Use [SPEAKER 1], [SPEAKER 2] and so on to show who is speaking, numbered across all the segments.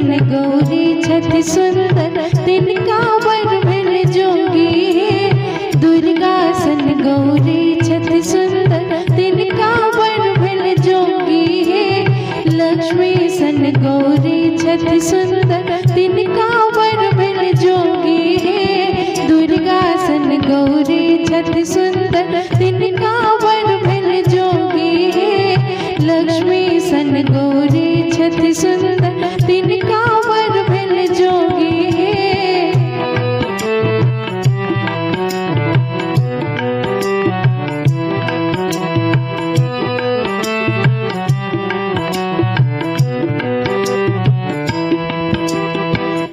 [SPEAKER 1] सन गौरी छति सुंदर तिनका वर भेल जोगी। दुर्गा सन गौरी छति सुंदर तिनका वर भेल जोगी। लक्ष्मी सन गौरी छति सुंदर तिनका वर भेल जोगी। दुर्गा सन गौरी छति सुंदर तिनका वर भेल जोगी। लक्ष्मी सन गौरी छति सुंदर तिनका वर भेल जोगी।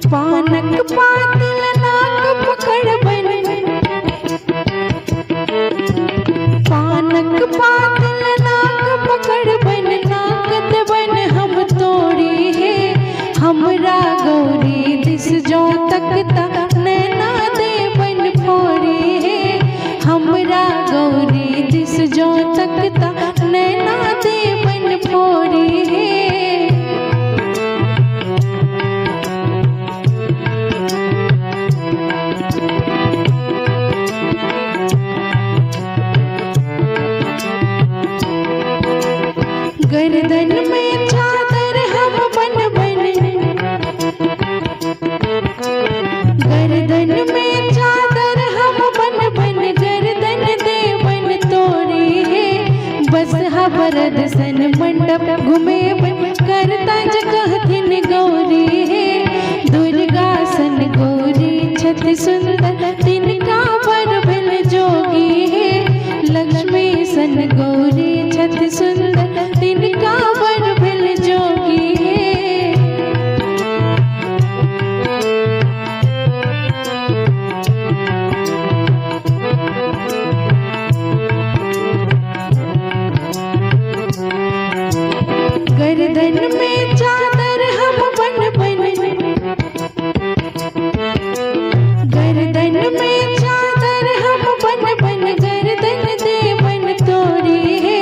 [SPEAKER 1] पानक पातिल नाक पकड़ बन, पानक पातिल नाक पकड़ बन, नाक देवन हम तोड़ी है। हमरा गौरी दिस जो तकता नैना देवन फोड़ी है। हमरा गौरी दिस जो तकता नैना देवन फोड़ी है। गर्दन में चादर हम बन बन, गर्दन में चादर हम बन बन, गर्दन देवन तोड़ी है। बस हबरद सन मंडप घूमे करता जगहथिन गौरी है। दुर्गा सन गौरी छति सुंदर तिनका वर भेल जोगी है। लक्ष्मी सन गौरी छति सुंदर तिनका वर भेल जोगी है। गर्दन में चादर हम बन बन, गर्दन में चादर हम बन बन, गर्दन देवन तोड़ी है।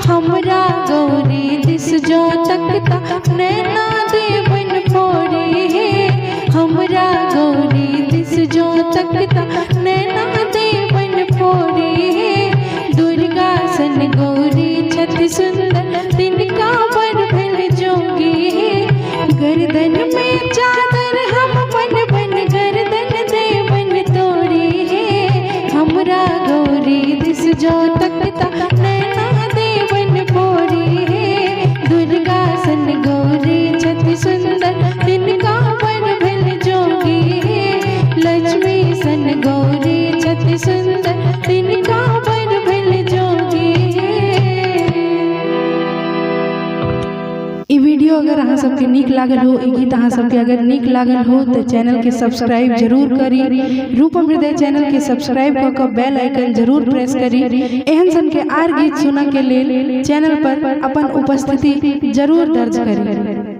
[SPEAKER 1] हमरा गौरी दिस जो तकता नैना देवन फोड़ी है। हमरा गौरी दिस जो तकता नैना देवन फोड़ी है। दुर्गा सन गौरी छति सुंदर तिनका वर भेल जोगी है। गर्दन में चादर हम बन बन, गर्दन देवन तोड़ी है। हमरा गौरी दिस जो तकता नैना देवन फोड़ी है। दुर्गा सन गौरी छति सुंदर तिनका वर भेल जोगी है। लक्ष्मी सन गौरी छति सुंदर तिनका वर भेल जोगी है। ई वीडियो अगर अहाँ सबके नीक लागल हो, ई गीत अहाँ सबके अगर नीक लागल हो तो चैनल के सब्सक्राइब जरूर करी। रूपम हृदय चैनल के सब्सक्राइब क के बेल आइकन जरूर प्रेस करी। एहन सन के आर गीत सुना के लेल चैनल पर अपन उपस्थिति जरूर दर्ज करी।